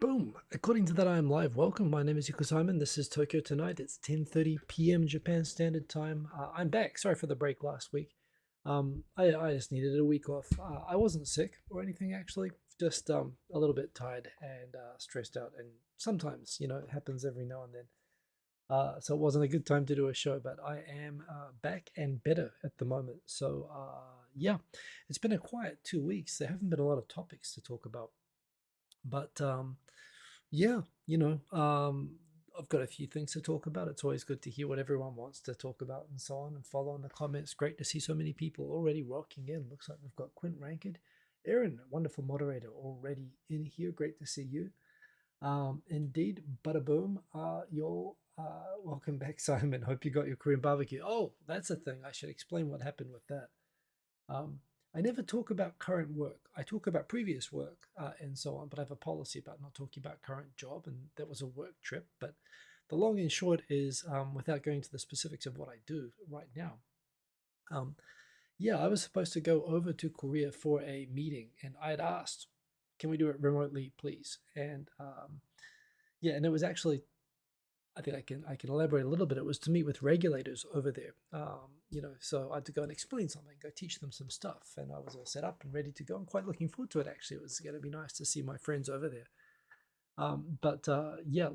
Boom! According to that, I am live. Welcome. My name is Yuko Simon. This is Tokyo Tonight. It's 10:30 p.m. Japan Standard Time. I'm back. Sorry for the break last week. I just needed a week off. I wasn't sick or anything actually. Just a little bit tired and stressed out. And sometimes, it happens every now and then. So it wasn't a good time to do a show, but I am back and better at the moment. So yeah, it's been a quiet 2 weeks. There haven't been a lot of topics to talk about, but yeah, I've got a few things to talk about. It's always good to hear what everyone wants to talk about and so on and follow in the comments. Great to see so many people already rocking in. Looks like we've got Quint Ranked. Aaron, wonderful moderator, already in here. Great to see you. Indeed, bada boom. You're welcome back, Simon. Hope you got your Korean barbecue. Oh, that's a thing. I should explain what happened with that. Um, I never talk about current work. I talk about previous work and so on, but I have a policy about not talking about current job, and that was a work trip. But the long and short is, without going to the specifics of what I do right now, um, yeah, I was supposed to go over to Korea for a meeting, and I had asked, "Can we do it remotely, please?" And yeah, and it was actually I think I can elaborate a little bit. It was to meet with regulators over there. So I had to go and explain something, go teach them some stuff, and I was all set up and ready to go. I'm quite looking forward to it. Actually, it was going to be nice to see my friends over there. But yeah,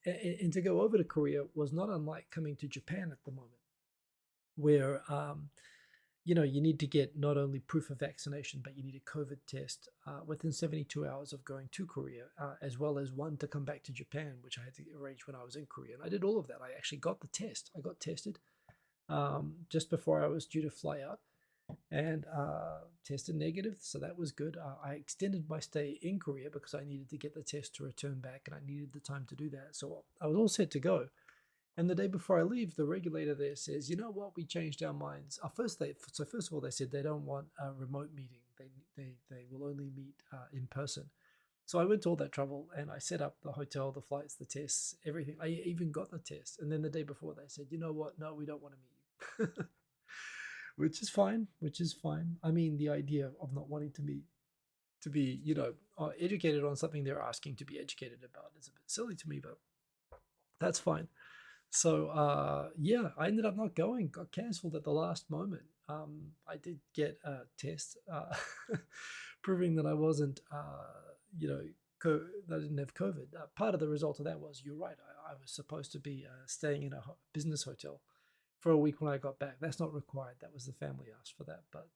and to go over to Korea was not unlike coming to Japan at the moment, where you need to get not only proof of vaccination, but you need a COVID test within 72 hours of going to Korea, as well as one to come back to Japan, which I had to arrange when I was in Korea. And I did all of that. I actually got the test. I got tested just before I was due to fly out and tested negative. So that was good. I extended my stay in Korea because I needed to get the test to return back and I needed the time to do that. So I was all set to go. And the day before I leave, the regulator there says, "You know what? We changed our minds." First of all, they said they don't want a remote meeting. They will only meet in person. So I went to all that trouble and I set up the hotel, the flights, the tests, everything. I even got the test. And then the day before, they said, "You know what? No, we don't want to meet you," which is fine. Which is fine. I mean, the idea of not wanting to meet to be, educated on something they're asking to be educated about is a bit silly to me, but that's fine. So yeah, I ended up not going. Got cancelled at the last moment. I did get a test proving that I wasn't, that I didn't have COVID. Part of the result of that was, you're right. I was supposed to be staying in a business hotel for a week when I got back. That's not required. That was the family asked for that. But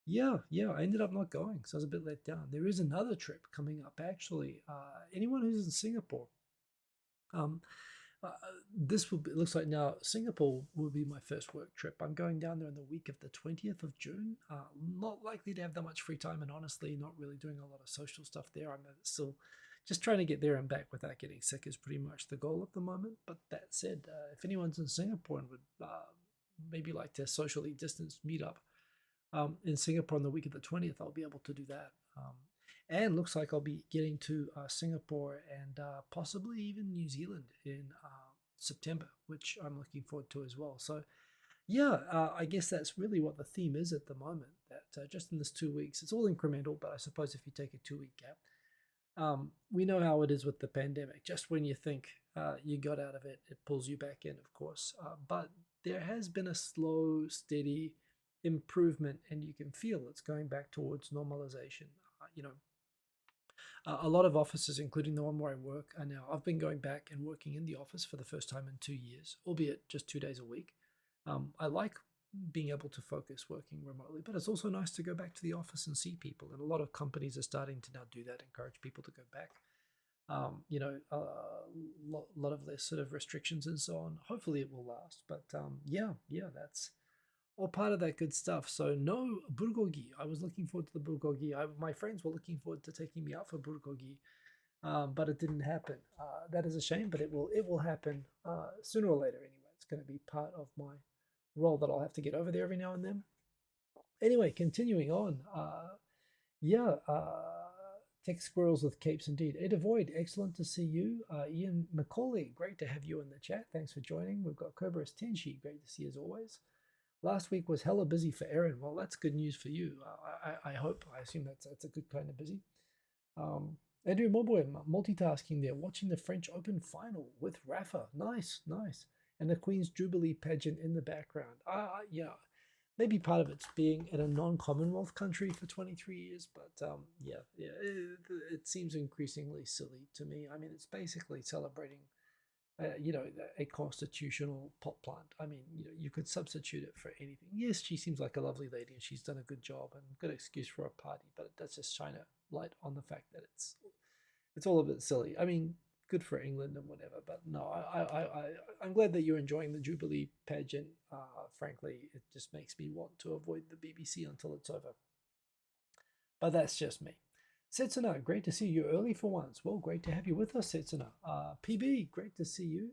yeah, I ended up not going, so I was a bit let down. There is another trip coming up actually. Anyone who's in Singapore. Um, uh, this will be, it looks like now Singapore will be my first work trip. I'm going down there in the week of the 20th of June. Not likely to have that much free time, and honestly, not really doing a lot of social stuff there. I'm still just trying to get there and back without getting sick is pretty much the goal at the moment. But that said, if anyone's in Singapore and would maybe like to socially distance meet up in Singapore on the week of the 20th, I'll be able to do that. And looks like I'll be getting to Singapore and possibly even New Zealand in September, which I'm looking forward to as well. So, yeah, I guess that's really what the theme is at the moment. That just in this 2 weeks, it's all incremental, but I suppose if you take a 2 week gap, we know how it is with the pandemic. Just when you think you got out of it, it pulls you back in, of course. But there has been a slow, steady improvement, and you can feel it's going back towards normalization. A lot of offices, including the one where I work, are now. I've been going back and working in the office for the first time in 2 years, albeit just 2 days a week. I like being able to focus working remotely, but it's also nice to go back to the office and see people. And a lot of companies are starting to now do that, encourage people to go back. A lot of less sort of restrictions and so on. Hopefully, it will last. But yeah, that's all part of that good stuff. So no bulgogi. I was looking forward to the bulgogi. My friends were looking forward to taking me out for bulgogi, but it didn't happen. That is a shame, but it will happen sooner or later anyway. It's going to be part of my role that I'll have to get over there every now and then. Anyway, continuing on. Yeah, tech squirrels with capes indeed. Ada Void, excellent to see you. Ian Macaulay, great to have you in the chat. Thanks for joining. We've got Cobras Tenshi, great to see as always. Last week was hella busy for Aaron. Well, that's good news for you. I hope. I assume that's a good kind of busy. Andrew Moboy multitasking there, watching the French Open final with Rafa. Nice, nice. And the Queen's Jubilee pageant in the background. Yeah, maybe part of it's being in a non-Commonwealth country for 23 years, but yeah, it seems increasingly silly to me. I mean, it's basically celebrating, a constitutional pot plant. I mean, you could substitute it for anything. Yes, she seems like a lovely lady and she's done a good job and good excuse for a party, but it does just shine a light on the fact that it's all a bit silly. I mean, good for England and whatever, but no, I'm glad that you're enjoying the Jubilee pageant. Frankly, it just makes me want to avoid the BBC until it's over. But that's just me. Setsuna, great to see you early for once. Well, great to have you with us, Setsuna. PB, great to see you.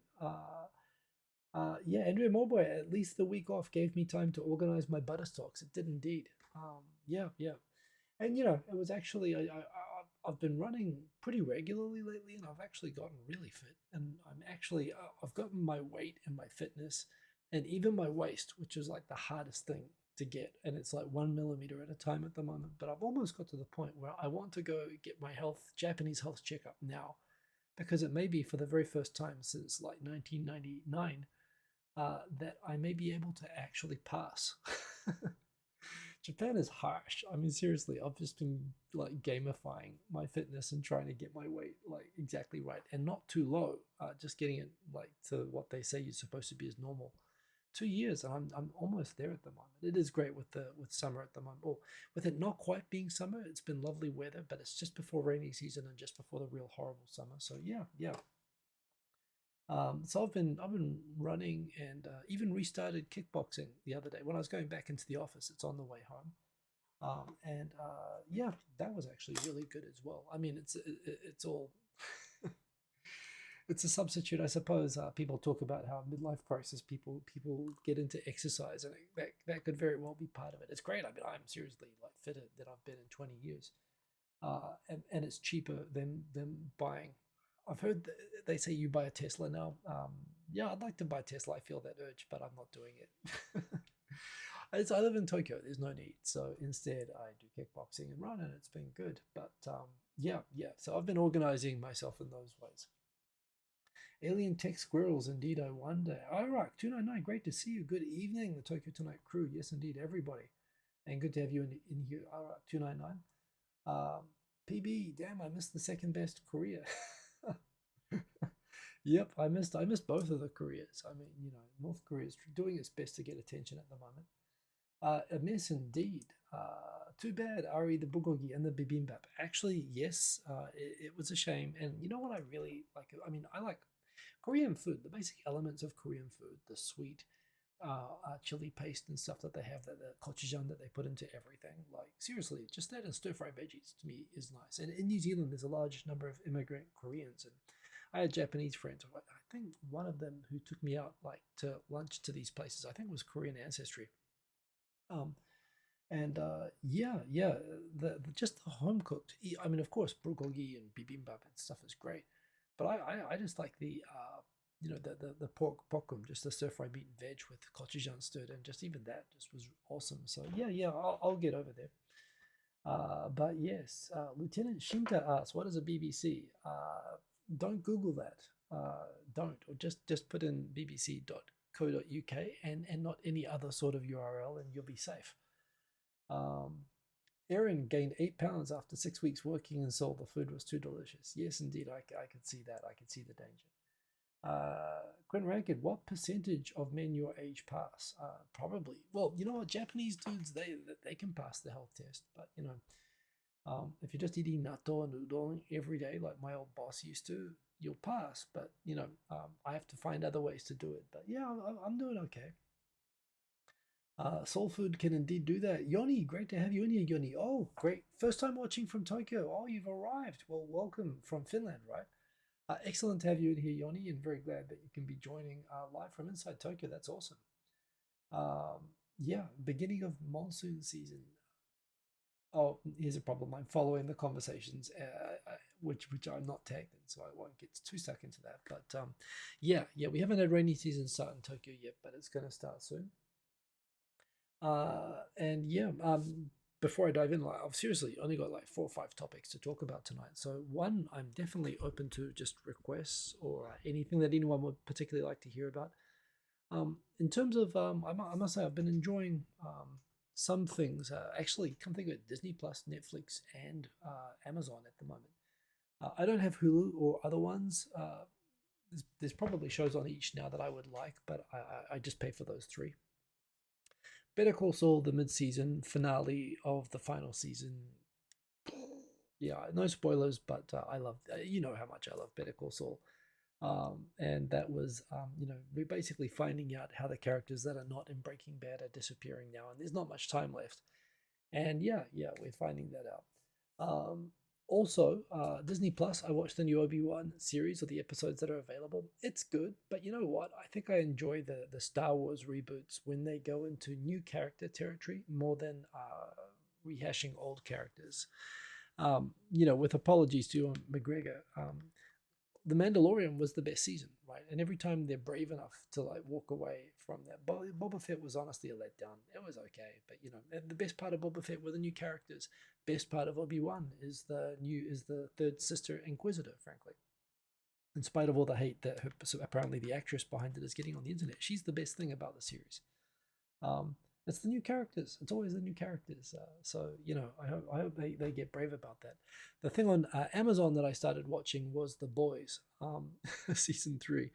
Yeah, Andrea Morboy, at least the week off gave me time to organize my butter stocks. It did indeed. Yeah, yeah. And it was actually I've been running pretty regularly lately, and I've actually gotten really fit. And I've gotten my weight and my fitness, and even my waist, which is like the hardest thing to get, and it's like 1 millimeter at a time at the moment. But I've almost got to the point where I want to go get my Japanese health checkup now, because it may be for the very first time since like 1999 that I may be able to actually pass. Japan is harsh. I mean, seriously, I've just been like gamifying my fitness and trying to get my weight like exactly right and not too low. Just getting it like to what they say you're supposed to be as normal. 2 years, and I'm almost there at the moment. It is great with summer at the moment. Or with it not quite being summer, it's been lovely weather, but it's just before rainy season and just before the real horrible summer. So yeah, yeah. So I've been running and even restarted kickboxing the other day when I was going back into the office. It's on the way home, and yeah, that was actually really good as well. I mean, it's all it's a substitute, I suppose. People talk about how midlife crisis people get into exercise, and that could very well be part of it. It's great. I mean, I'm seriously like fitter than I've been in 20 years, and it's cheaper than buying. I've heard they say you buy a Tesla now. Yeah, I'd like to buy a Tesla. I feel that urge, but I'm not doing it. I live in Tokyo. There's no need. So instead, I do kickboxing and run, and it's been good. But yeah, yeah. So I've been organizing myself in those ways. Alien Tech Squirrels, indeed, I wonder. Iraq 299, great to see you. Good evening, the Tokyo Tonight crew. Yes, indeed, everybody. And good to have you in here, Iraq 299. PB, damn, I missed the second best Korea. Yep, I missed both of the Koreas. I mean, North Korea is doing its best to get attention at the moment. A mess indeed. Too bad, Ari the bulgogi and the bibimbap. Actually, yes, it was a shame. And you know what I really like? I mean, I like Korean food, the basic elements of Korean food, the sweet chili paste and stuff that they have, that the gochujang that they put into everything. Like seriously, just that and stir fry veggies to me is nice. And in New Zealand, there's a large number of immigrant Koreans, and I had Japanese friends. I think one of them who took me out like to lunch to these places, I think was Korean ancestry. Um, and yeah, yeah, just the home cooked. I mean, of course, bulgogi and bibimbap and stuff is great, but I just like the pork pokum, just the stir fry meat and veg with gochujang stirred, and just even that just was awesome. So yeah, yeah, I'll get over there. But yes, Lieutenant Shinta asks, "What is a BBC?" Don't Google that. Don't, or just put in bbc.co.uk and not any other sort of URL, and you'll be safe. Erin gained 8 pounds after 6 weeks working and sold the food was too delicious. Yes, indeed, I could see that. I could see the danger. Quentin Rankin, what percentage of men your age pass? Probably. Well, you know what, Japanese dudes they can pass the health test, but if you're just eating natto and udon every day like my old boss used to, you'll pass. But I have to find other ways to do it. But yeah, I'm doing okay. Soul Food can indeed do that. Yoni, great to have you in here, Yoni. Oh, great. First time watching from Tokyo. Oh, you've arrived. Well, welcome from Finland, right? Excellent to have you in here, Yoni, and very glad that you can be joining live from inside Tokyo. That's awesome. Yeah, beginning of monsoon season. Oh, here's a problem. I'm following the conversations, which I'm not tagged in, so I won't get too stuck into that. But yeah, yeah, we haven't had rainy season start in Tokyo yet, but it's going to start soon. And yeah, before I dive in, like I've seriously only got like 4 or 5 topics to talk about tonight. So one, I'm definitely open to just requests or anything that anyone would particularly like to hear about. In terms of, I must say I've been enjoying some things. Actually, come think of it, Disney Plus, Netflix, and Amazon at the moment. I don't have Hulu or other ones. There's probably shows on each now that I would like, but I just pay for those three. Better Call Saul, the mid-season finale of the final season. Yeah, no spoilers, but I love, you know how much I love Better Call Saul. And that was, we're basically finding out how the characters that are not in Breaking Bad are disappearing now, and there's not much time left. And yeah, we're finding that out. Also, Disney Plus, I watched the new Obi-Wan series or the episodes that are available. It's good, but you know what? I think I enjoy the Star Wars reboots when they go into new character territory more than rehashing old characters. With apologies to McGregor, the Mandalorian was the best season, right? And every time they're brave enough to like walk away from that, Boba Fett was honestly a letdown. It was okay, but and the best part of Boba Fett were the new characters. Best part of Obi-Wan is the third sister Inquisitor, frankly. In spite of all the hate that so apparently the actress behind it is getting on the internet, she's the best thing about the series. Um, it's the new characters. It's always the new characters. I hope they get brave about that. The thing on Amazon that I started watching was The Boys, season 3.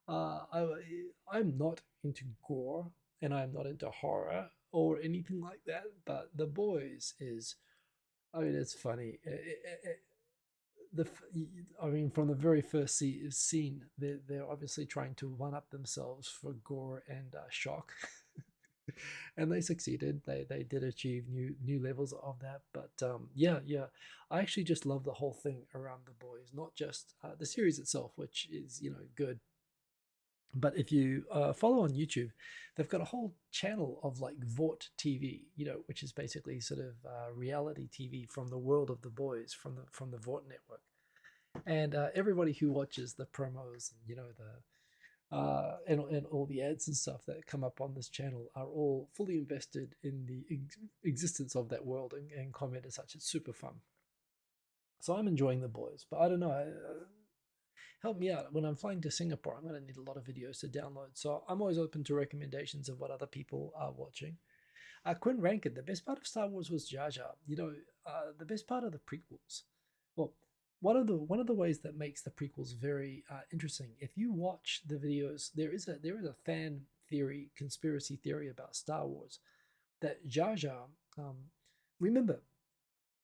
I'm not into gore and I'm not into horror or anything like that, but The Boys is, I mean, it's funny. The I mean, from the very first scene, they're obviously trying to one up themselves for gore and shock. And they succeeded. They did achieve new levels of that. But yeah, I actually just love the whole thing around The Boys, not just the series itself, which is good. But if you follow on YouTube, they've got a whole channel of like Vought TV, which is basically sort of reality TV from the world of The Boys from the Vought network. And everybody who watches the promos, and all the ads and stuff that come up on this channel are all fully invested in the existence of that world and comment as such. It's super fun. So I'm enjoying The Boys, but I don't know. Help me out. When I'm flying to Singapore, I'm going to need a lot of videos to download. So I'm always open to recommendations of what other people are watching. Quinn Rankin, the best part of Star Wars was Jar Jar. The best part of the prequels. Well, one of the ways that makes the prequels very interesting. If you watch the videos, there is a fan theory, conspiracy theory about Star Wars that Jar Jar. Remember,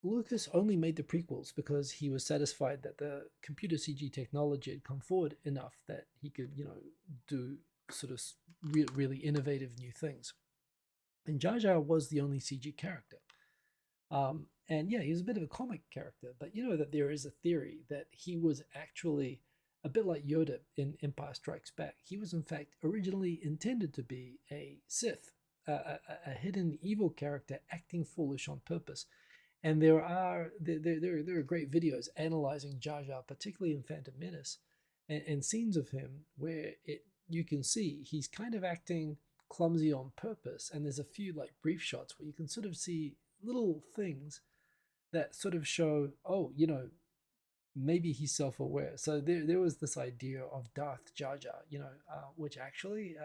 Lucas only made the prequels because he was satisfied that the computer CG technology had come forward enough that he could, do sort of really innovative new things. And Jar Jar was the only CG character. And yeah, he was a bit of a comic character, but you know that there is a theory that he was actually a bit like Yoda in Empire Strikes Back. He was, in fact, originally intended to be a Sith, a hidden evil character acting foolish on purpose. And there are great videos analyzing Jar Jar, particularly in Phantom Menace, and scenes of him where you can see he's kind of acting clumsy on purpose. And there's a few like brief shots where you can sort of see little things that sort of show, oh, maybe he's self-aware. So there was this idea of Darth Jar Jar, which actually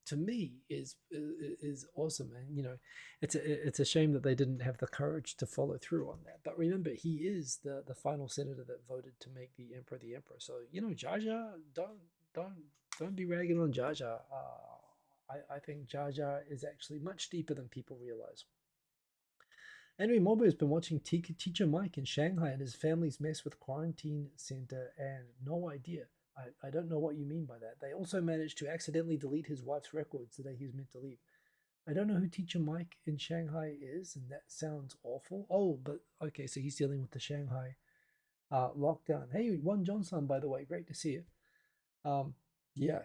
to me is awesome. And it's a shame that they didn't have the courage to follow through on that. But remember, he is the final senator that voted to make the emperor the emperor. So Jar Jar, don't be ragging on Jar Jar. I think Jar Jar is actually much deeper than people realize. Henry Mobley has been watching Teacher Mike in Shanghai and his family's mess with quarantine center and no idea. I don't know what you mean by that. They also managed to accidentally delete his wife's records the day he was meant to leave. I don't know who Teacher Mike in Shanghai is, and that sounds awful. Oh, but okay, so he's dealing with the Shanghai lockdown. Hey, Juan Johnson, by the way, great to see you. Yeah.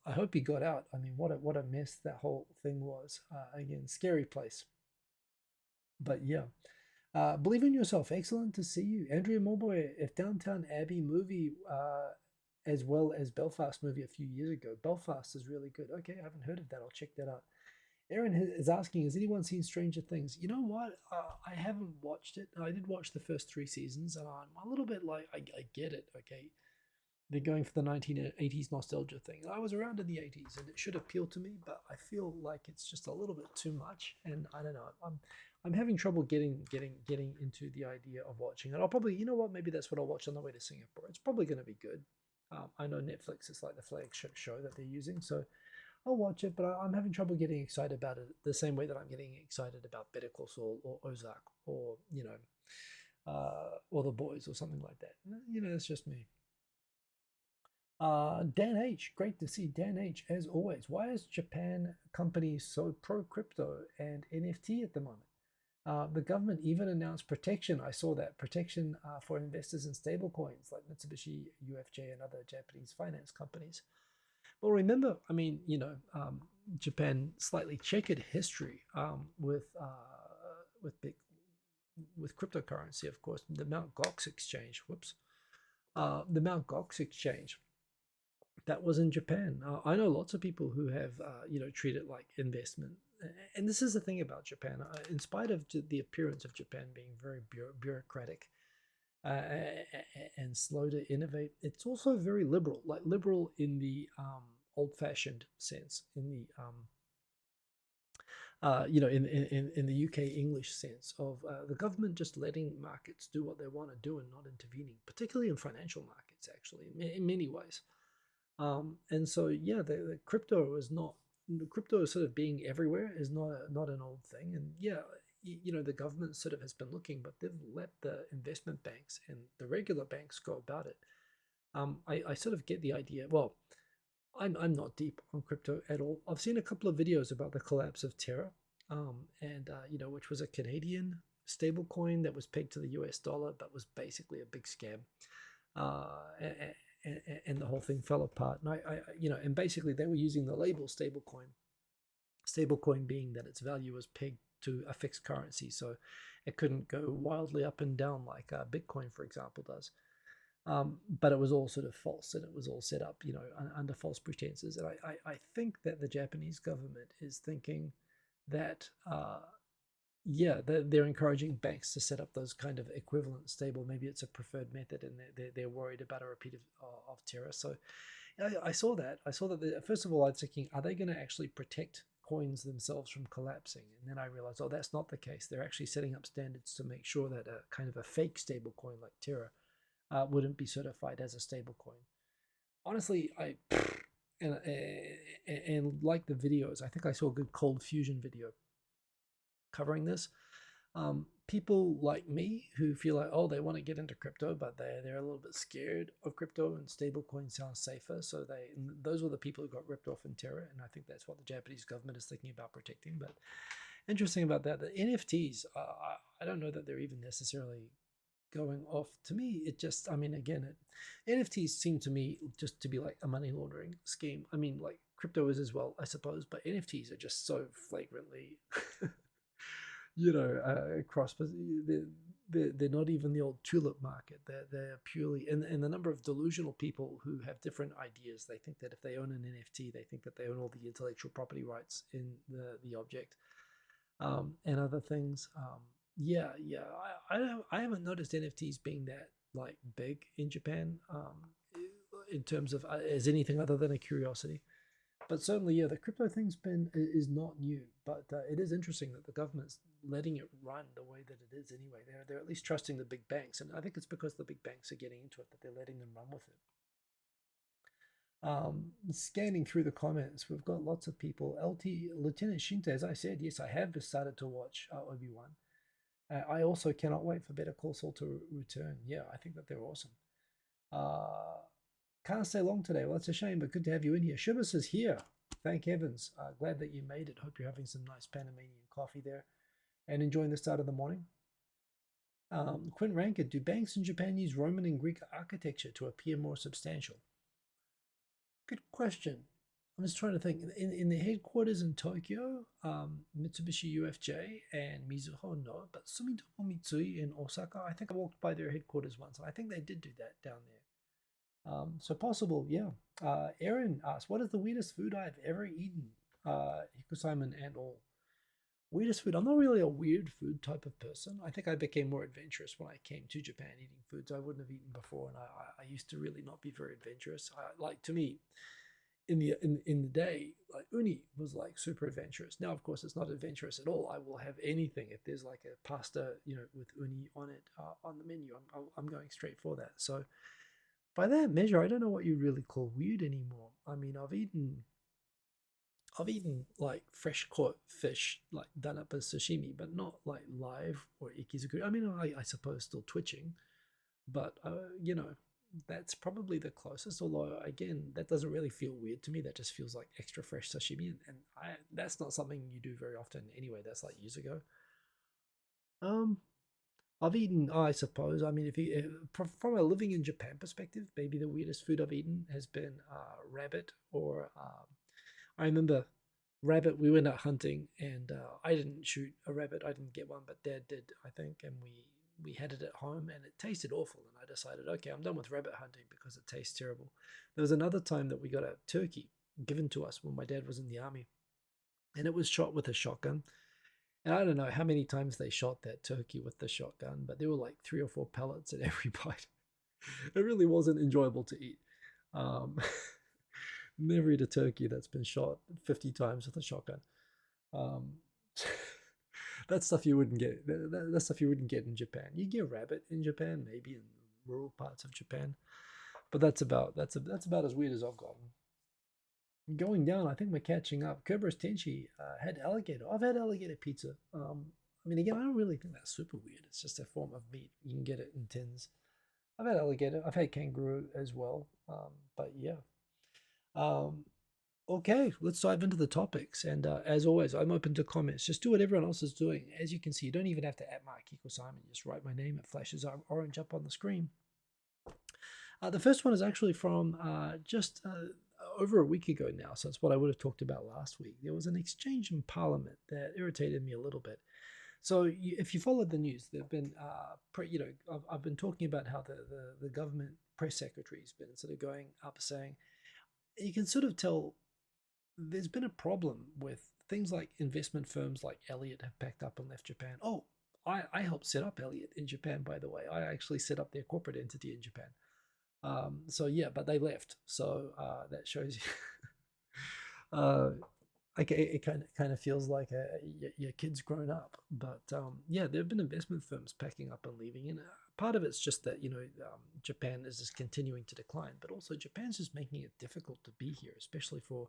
I hope he got out. I mean, what a mess that whole thing was. Again, scary place. But yeah, believe in yourself. Excellent to see you, Andrea Mulboy. If Downtown Abbey movie, as well as Belfast movie a few years ago. Belfast is really good. Okay, I haven't heard of that. I'll check that out. Aaron is asking, has anyone seen Stranger Things? You know what? I haven't watched it. I did watch the first three seasons, and I'm a little bit like, I get it. Okay, they're going for the 1980s nostalgia thing. I was around in the 80s, and it should appeal to me, but I feel like it's just a little bit too much, and I don't know. I'm having trouble getting into the idea of watching it. I'll probably, you know what? Maybe that's what I'll watch on the way to Singapore. It's probably going to be good. I know Netflix is like the flagship show that they're using, so I'll watch it, but I'm having trouble getting excited about it the same way that I'm getting excited about Better Call Saul or Ozark or, or The Boys or something like that. You know, that's just me. Dan H, great to see Dan H as always. Why is Japan companies so pro crypto and NFT at the moment? The government even announced protection. I saw that protection for investors in stablecoins like Mitsubishi UFJ and other Japanese finance companies. Well, remember, I mean, Japan slightly checkered history with big with cryptocurrency, of course. The Mount Gox exchange. Whoops. The Mount Gox exchange that was in Japan. I know lots of people who have treat it like investment. And this is the thing about Japan. In spite of the appearance of Japan being very bureaucratic uh, and slow to innovate, it's also very liberal, like liberal in the old-fashioned sense, in the in the UK English sense of the government just letting markets do what they want to do and not intervening, particularly in financial markets, actually, in many ways. And so, yeah, the crypto is not crypto sort of being everywhere is not an old thing. And yeah, the government sort of has been looking, but they've let the investment banks and the regular banks go about it. I sort of get the idea. Well, I'm not deep on crypto at all. I've seen a couple of videos about the collapse of Terra, and which was a Canadian stable coin that was pegged to the US dollar, but was basically a big scam. And the whole thing fell apart. And and basically they were using the label stablecoin being that its value was pegged to a fixed currency, so it couldn't go wildly up and down like Bitcoin, for example, does. But it was all sort of false, and it was all set up, under false pretenses. And I think that the Japanese government is thinking that yeah, they're encouraging banks to set up those kind of equivalent stable. Maybe it's a preferred method, and they're worried about a repeat of Terra. So I saw that. I saw that. First of all, I was thinking, are they going to actually protect coins themselves from collapsing? And then I realized, oh, that's not the case. They're actually setting up standards to make sure that a kind of a fake stable coin like Terra wouldn't be certified as a stable coin. Honestly, and, and like the videos, I think I saw a good cold fusion video covering this. People like me who feel like, oh, they want to get into crypto, but they're a little bit scared of crypto, and stablecoin sounds safer. So those were the people who got ripped off in Terra, and I think that's what the Japanese government is thinking about protecting. But interesting about that, the NFTs, I don't know that they're even necessarily going off. To me, it just, I mean, again, NFTs seem to me just to be like a money laundering scheme. I mean, like crypto is as well, I suppose, but NFTs are just so flagrantly across. They're not even the old tulip market. They're purely, and the number of delusional people who have different ideas. They think that if they own an NFT, they think that they own all the intellectual property rights in the object, and other things. Yeah. I haven't noticed NFTs being that like big in Japan, in terms of as anything other than a curiosity. But certainly, yeah, the crypto thing's been is not new, but it is interesting that the government's letting it run the way that it is. Anyway, they're at least trusting the big banks, and I think it's because the big banks are getting into it that they're letting them run with it. Scanning through the comments, we've got lots of people. LT Lieutenant Shinta, as I said, yes, I have just started to watch Obi-Wan. I also cannot wait for Better Call Saul to return. Yeah, I think that they're awesome. Can't stay long today. Well, that's a shame, but good to have you in here. Shubas is here. Thank heavens. Glad that you made it. Hope you're having some nice Panamanian coffee there and enjoying the start of the morning. Quint Rankin, do banks in Japan use Roman and Greek architecture to appear more substantial? Good question. I'm just trying to think. In the headquarters in Tokyo, Mitsubishi UFJ and Mizuho no, but Sumitomo Mitsui in Osaka, I think I walked by their headquarters once, and I think they did do that down there. So possible, yeah. Aaron asked, what is the weirdest food I've ever eaten? Hiko-Simon and all. Weirdest food. I'm not really a weird food type of person. I think I became more adventurous when I came to Japan, eating foods I wouldn't have eaten before, and I used to really not be very adventurous. Like to me, in the day, like uni was like super adventurous. Now, of course, it's not adventurous at all. I will have anything if there's like a pasta, with uni on it on the menu. I'm going straight for that. So by that measure, I don't know what you really call weird anymore. I mean, I've eaten like fresh caught fish, like done up as sashimi, but not like live or ikizukuri. I mean, I suppose still twitching, but that's probably the closest. Although again, that doesn't really feel weird to me. That just feels like extra fresh sashimi, and that's not something you do very often anyway. That's like years ago. Um, I've eaten, I suppose. I mean, from a living in Japan perspective, maybe the weirdest food I've eaten has been rabbit or I remember rabbit. We went out hunting, and I didn't shoot a rabbit. I didn't get one, but Dad did, I think, and we had it at home, and it tasted awful. And I decided, okay, I'm done with rabbit hunting because it tastes terrible. There was another time that we got a turkey given to us when my dad was in the army, and it was shot with a shotgun. And I don't know how many times they shot that turkey with the shotgun, but there were like 3 or 4 pellets at every bite. It really wasn't enjoyable to eat. Um, Never eat a turkey that's been shot 50 times with a shotgun. Um, that's stuff you wouldn't get. That's stuff you wouldn't get in Japan. You get rabbit in Japan, maybe in rural parts of Japan, but that's about as weird as I've gotten. Going down, I think we're catching up. Kerberos Tenchi had alligator. I've had alligator pizza. I mean, again, I don't really think that's super weird. It's just a form of meat. You can get it in tins. I've had alligator. I've had kangaroo as well. But yeah. Um, Okay, let's dive into the topics. And as always, I'm open to comments. Just do what everyone else is doing. As you can see, you don't even have to at mark Kiko Simon. Just write my name. It flashes orange up on the screen. The first one is actually from just over a week ago now. So it's what I would have talked about last week. There was an exchange in Parliament that irritated me a little bit. So if you followed the news, there've been, I've been talking about how the government press secretary's been sort of going up saying, you can sort of tell there's been a problem with things like investment firms like Elliott have packed up and left Japan. Oh, I helped set up Elliott in Japan, by the way. I actually set up their corporate entity in Japan. So yeah, but they left. So that shows you. It kind of feels like your kid's grown up, but yeah, there have been investment firms packing up and leaving, and part of it's just that Japan is just continuing to decline, but also Japan's just making it difficult to be here, especially for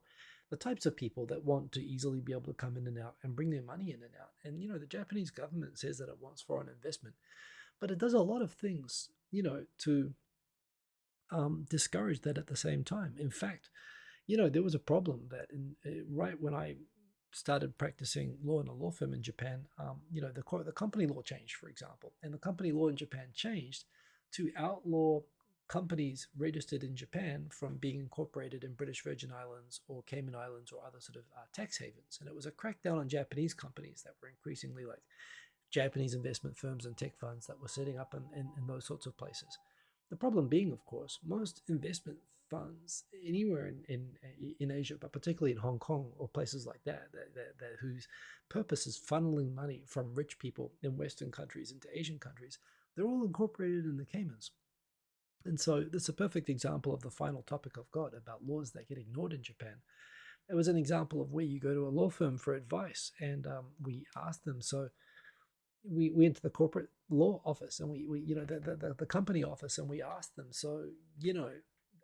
the types of people that want to easily be able to come in and out and bring their money in and out. And the Japanese government says that it wants foreign investment, but it does a lot of things, to discourage that at the same time. In fact, there was a problem that right when I started practicing law in a law firm in Japan, the company law changed, for example, and the company law in Japan changed to outlaw companies registered in Japan from being incorporated in British Virgin Islands or Cayman Islands or other sort of tax havens. And it was a crackdown on Japanese companies that were increasingly like Japanese investment firms and tech funds that were setting up in those sorts of places. The problem being, of course, most investment funds anywhere in Asia, but particularly in Hong Kong or places like that whose purpose is funneling money from rich people in Western countries into Asian countries, they're all incorporated in the Caymans. And so this is a perfect example of the final topic I've got about laws that get ignored in Japan. It was an example of where you go to a law firm for advice, and we asked them, so we went to the corporate law office and we the company office, and we asked them, so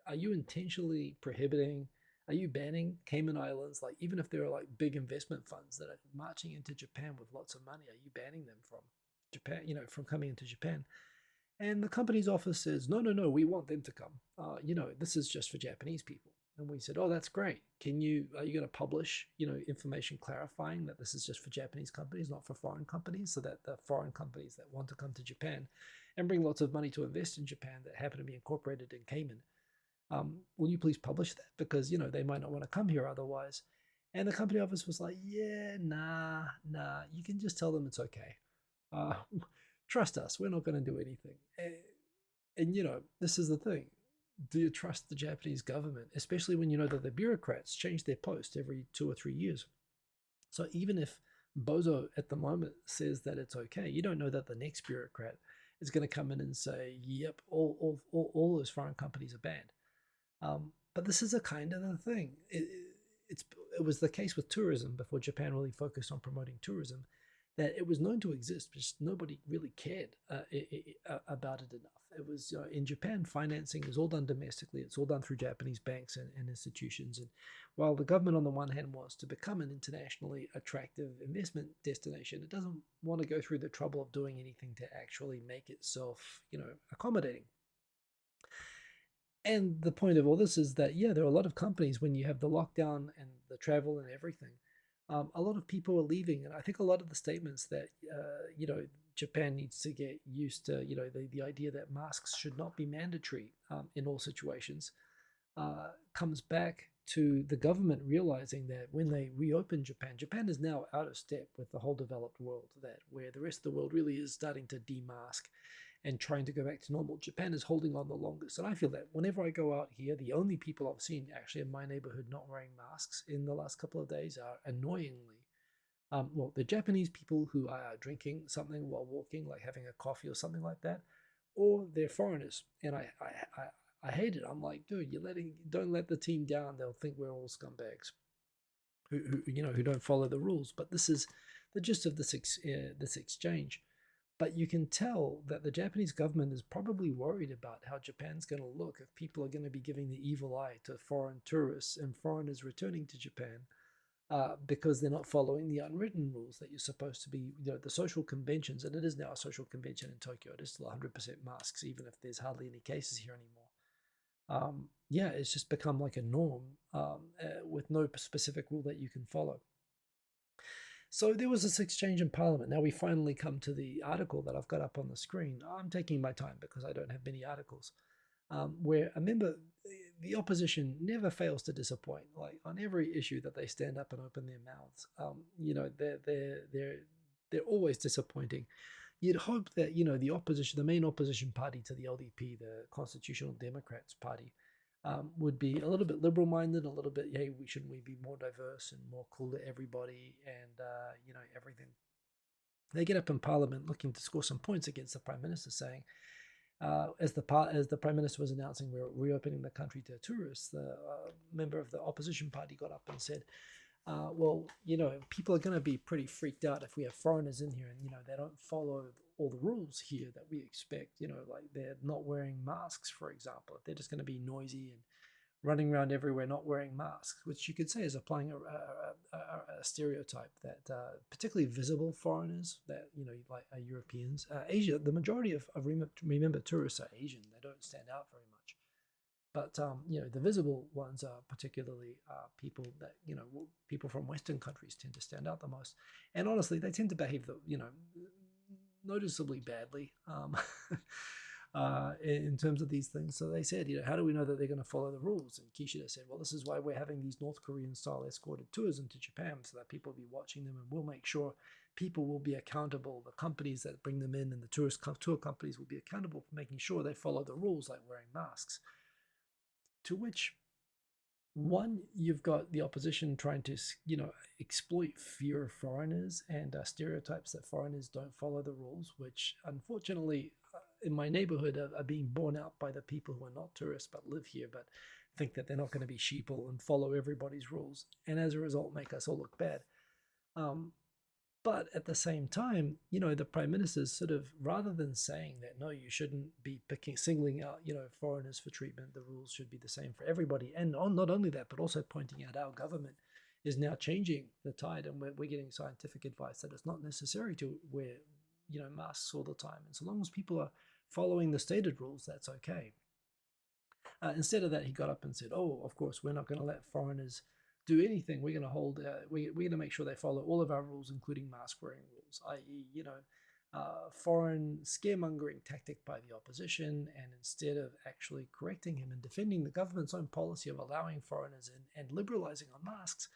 are you intentionally prohibiting, are you banning Cayman Islands, like even if there are like big investment funds that are marching into Japan with lots of money, are you banning them from Japan, from coming into Japan? And the company's office says, no, no, no, we want them to come. This is just for Japanese people. And we said, oh, that's great. Are you going to publish, information clarifying that this is just for Japanese companies, not for foreign companies, so that the foreign companies that want to come to Japan and bring lots of money to invest in Japan that happen to be incorporated in Cayman, will you please publish that? Because, they might not want to come here otherwise. And the company office was like, yeah, nah, you can just tell them it's okay. Uh, Trust us, we're not going to do anything. And this is the thing. do you trust the Japanese government, especially when you know that the bureaucrats change their post every 2 or 3 years? So even if Bozo at the moment says that it's okay, you don't know that the next bureaucrat is going to come in and say, "Yep, all those foreign companies are banned." But this is a kind of the thing. It was the case with tourism before Japan really focused on promoting tourism, that it was known to exist, but just nobody really cared about it enough. It was in Japan, financing is all done domestically. It's all done through Japanese banks and institutions. And while the government, on the one hand, wants to become an internationally attractive investment destination, it doesn't want to go through the trouble of doing anything to actually make itself, accommodating. And the point of all this is that, yeah, there are a lot of companies when you have the lockdown and the travel and everything. A lot of people are leaving, and I think a lot of the statements that Japan needs to get used to, the idea that masks should not be mandatory in all situations, comes back to the government realizing that when they reopen Japan, Japan is now out of step with the whole developed world, that where the rest of the world really is starting to demask and trying to go back to normal. Japan is holding on the longest. And I feel that whenever I go out here, the only people I've seen actually in my neighborhood not wearing masks in the last couple of days are annoyingly, the Japanese people who are drinking something while walking, like having a coffee or something like that, or they're foreigners. And I hate it. I'm like, dude, don't let the team down. They'll think we're all scumbags who don't follow the rules. But this is the gist of this exchange. But you can tell that the Japanese government is probably worried about how Japan's going to look if people are going to be giving the evil eye to foreign tourists and foreigners returning to Japan, because they're not following the unwritten rules that you're supposed to be, the social conventions. And it is now a social convention in Tokyo. It is still 100% masks, even if there's hardly any cases here anymore. Yeah, it's just become like a norm with no specific rule that you can follow. So there was this exchange in Parliament. Now we finally come to the article that I've got up on the screen. I'm taking my time because I don't have many articles, where a member, the opposition never fails to disappoint. Like on every issue that they stand up and open their mouths, they're always disappointing. You'd hope that the opposition, the main opposition party to the LDP, the Constitutional Democrats Party, would be a little bit liberal-minded, a little bit, hey, shouldn't we be more diverse and more cool to everybody, and everything. They get up in Parliament looking to score some points against the Prime Minister, saying, as the Prime Minister was announcing we're reopening the country to tourists, the member of the opposition party got up and said, people are going to be pretty freaked out if we have foreigners in here and, they don't follow all the rules here that we expect, like they're not wearing masks, for example. If they're just going to be noisy and running around everywhere not wearing masks, which you could say is applying a stereotype that particularly visible foreigners that, like Europeans, Asia, the majority of remember tourists are Asian. They don't stand out very much. But the visible ones are particularly people that people from Western countries tend to stand out the most, and honestly, they tend to behave noticeably badly in terms of these things. So they said, how do we know that they're going to follow the rules? And Kishida said, well, this is why we're having these North Korean style escorted tours into Japan, so that people will be watching them, and we'll make sure people will be accountable. The companies that bring them in and the tour companies will be accountable for making sure they follow the rules, like wearing masks. To which, one, you've got the opposition trying to, exploit fear of foreigners and stereotypes that foreigners don't follow the rules, which unfortunately in my neighborhood are being borne out by the people who are not tourists but live here, but think that they're not going to be sheeple and follow everybody's rules, and as a result make us all look bad. But at the same time, the Prime Minister's sort of, rather than saying that, no, you shouldn't be singling out, foreigners for treatment, the rules should be the same for everybody. And not only that, but also pointing out our government is now changing the tide, and we're getting scientific advice that it's not necessary to wear, masks all the time. And so long as people are following the stated rules, that's okay. Instead of that, he got up and said, oh, of course, we're not going to let foreigners do anything. We're going to hold, we're going to make sure they follow all of our rules, including mask wearing rules, i.e., foreign scaremongering tactic by the opposition. And instead of actually correcting him and defending the government's own policy of allowing foreigners in and liberalizing on masks,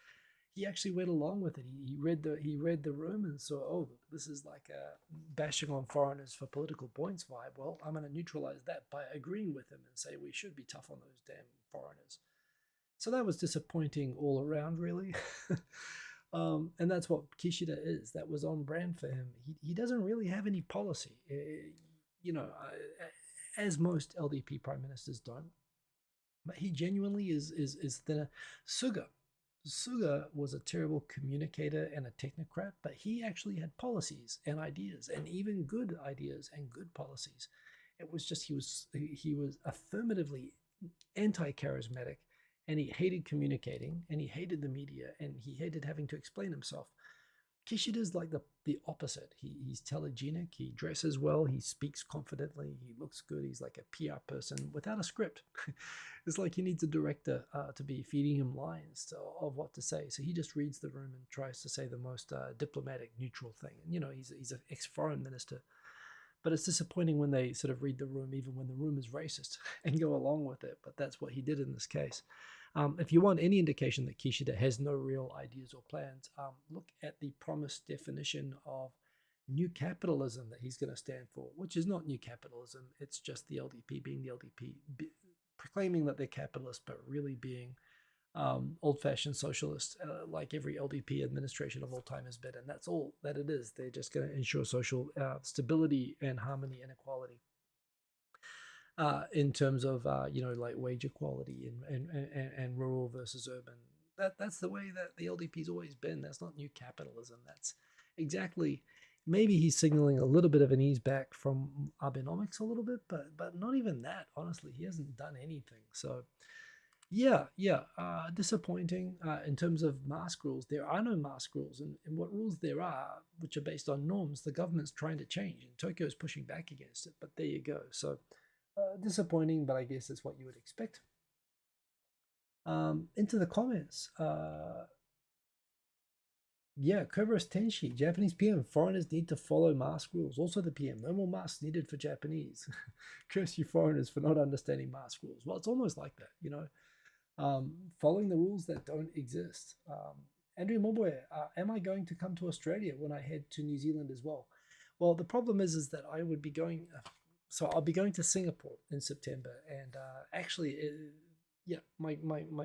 he actually went along with it. He read the room and saw, oh, this is like a bashing on foreigners for political points vibe. Well, I'm going to neutralize that by agreeing with him and say we should be tough on those damn foreigners. So that was disappointing all around, really. And that's what Kishida is. That was on brand for him. He doesn't really have any policy, you know, as most LDP prime ministers don't. But he genuinely is thinner. Suga was a terrible communicator and a technocrat, but he actually had policies and ideas, and even good ideas and good policies. It was just he was affirmatively anti-charismatic, and he hated communicating, and he hated the media, and he hated having to explain himself. Kishida's like the opposite. He's telegenic, he dresses well, he speaks confidently, he looks good, he's like a PR person without a script. It's like he needs a director to be feeding him lines of what to say. So he just reads the room and tries to say the most diplomatic, neutral thing. And, you know, he's an ex-foreign minister. But it's disappointing when they sort of read the room, even when the room is racist, and go along with it. But that's what he did in this case. If you want any indication that Kishida has no real ideas or plans, look at the promised definition of new capitalism that he's going to stand for, which is not new capitalism. It's just the LDP being the LDP, proclaiming that they're capitalists, but really being old-fashioned socialist, like every LDP administration of all time has been. And that's all that it is. They're just going to ensure social stability and harmony and equality. In terms of you know, like wage equality and rural versus urban. That's the way that the LDP's always been. That's not new capitalism. That's exactly, maybe he's signaling a little bit of an ease back from Abenomics a little bit, but not even that. Honestly, he hasn't done anything. So yeah, disappointing in terms of mask rules. There are no mask rules, and what rules there are, which are based on norms, the government's trying to change, and Tokyo is pushing back against it. But there you go. So disappointing, but I guess it's what you would expect. Into the comments. Yeah, Kobaras Tenshi, Japanese PM, foreigners need to follow mask rules. Also the PM, no more masks needed for Japanese. Curse you foreigners for not understanding mask rules. Well, it's almost like that, you know, following the rules that don't exist. Andrew Moboy, am I going to come to Australia when I head to New Zealand as well? Well, the problem is that I would be going, so I'll be going to Singapore in September, and actually, yeah, my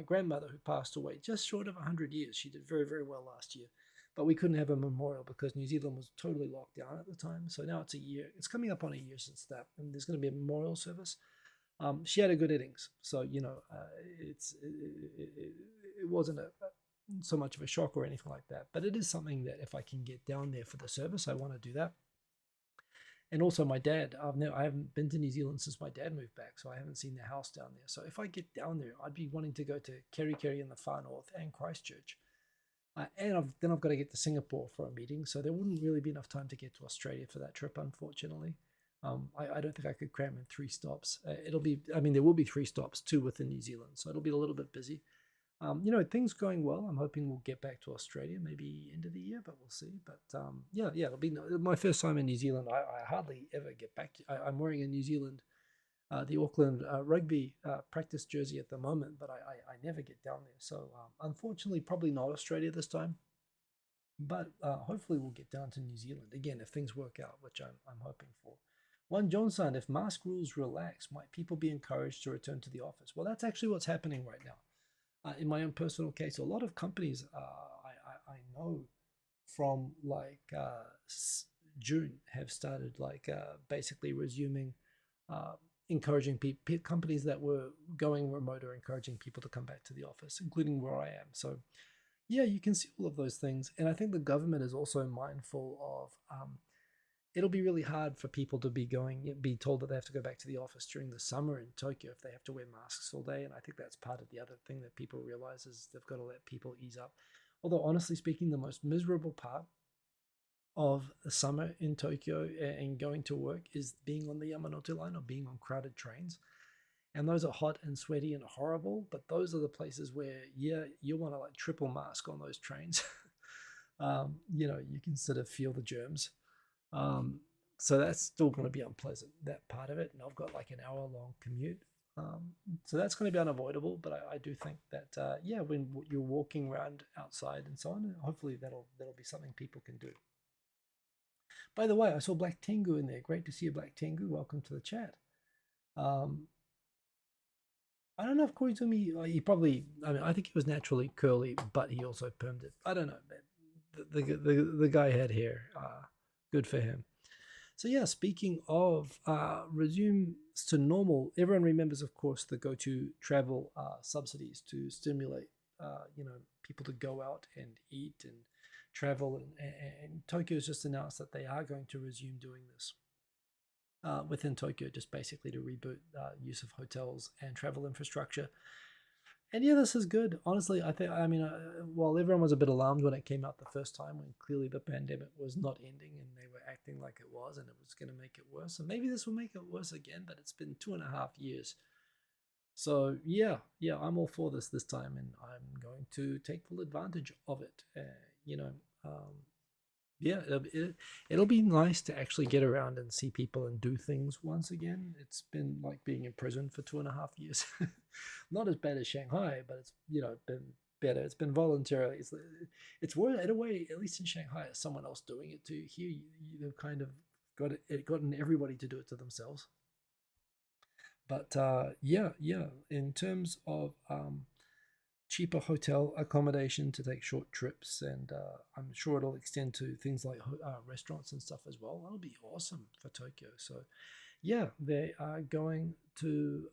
grandmother who passed away just short of 100 years, she did very, very well last year, but we couldn't have a memorial because New Zealand was totally locked down at the time. So now it's a year, it's coming up on a year since that, and there's going to be a memorial service. She had a good innings, so you know, it wasn't so much of a shock or anything like that, but it is something that if I can get down there for the service, I want to do that. And also my dad, I haven't been to New Zealand since my dad moved back, so I haven't seen their house down there. So if I get down there, I'd be wanting to go to Kerikeri in the far north and Christchurch. And then I've got to get to Singapore for a meeting, so there wouldn't really be enough time to get to Australia for that trip, unfortunately. I don't think I could cram in 3 stops. There will be 3 stops, 2 within New Zealand, so it'll be a little bit busy. You know, things going well. I'm hoping we'll get back to Australia maybe end of the year, but we'll see. But yeah, it'll be my first time in New Zealand. I hardly ever get back to. I'm wearing a New Zealand, the Auckland rugby practice jersey at the moment, but I never get down there. So unfortunately, probably not Australia this time. But hopefully we'll get down to New Zealand again if things work out, which I'm hoping for. One Johnson, if mask rules relax, might people be encouraged to return to the office? Well, that's actually what's happening right now. In my own personal case, a lot of companies I know from like June have started like basically resuming, encouraging companies that were going remote are encouraging people to come back to the office, including where I am. So yeah, you can see all of those things. And I think the government is also mindful of it'll be really hard for people to be told that they have to go back to the office during the summer in Tokyo if they have to wear masks all day. And I think that's part of the other thing that people realize is they've got to let people ease up. Although honestly speaking, the most miserable part of the summer in Tokyo and going to work is being on the Yamanote line or being on crowded trains. And those are hot and sweaty and horrible, but those are the places where, yeah, you want to like triple mask on those trains. You know, you can sort of feel the germs. So that's still going to be unpleasant, that part of it. And I've got like an hour-long commute. Um, so that's going to be unavoidable, but I do think that yeah, when you're walking around outside and so on, hopefully that'll be something people can do. By the way, I saw Black Tengu in there. Great to see you, Black Tengu. Welcome to the chat. Um, I don't know if Koizumi, he probably, I mean, I think he was naturally curly, but he also permed it. I don't know. The guy had hair. Good for him. So yeah, speaking of resumes to normal, everyone remembers, of course, the go-to travel subsidies to stimulate, people to go out and eat and travel. And Tokyo's just announced that they are going to resume doing this within Tokyo, just basically to reboot use of hotels and travel infrastructure. And yeah, this is good. Honestly, I think, I mean, while everyone was a bit alarmed when it came out the first time, when clearly the pandemic was not ending and they were acting like it was and it was going to make it worse. And maybe this will make it worse again, but it's been 2.5 years. So yeah, I'm all for this time and I'm going to take full advantage of it. You know, um, yeah, it'll be nice to actually get around and see people and do things once again. It's been like being in prison for 2.5 years. Not as bad as Shanghai, but it's been better. It's been voluntarily. It's worse in a way. At least in Shanghai, it's someone else doing it to. Here, you've kind of gotten everybody to do it to themselves. But yeah. In terms of cheaper hotel accommodation to take short trips, and I'm sure it'll extend to things like restaurants and stuff as well. That'll be awesome for Tokyo. So yeah, they are going to.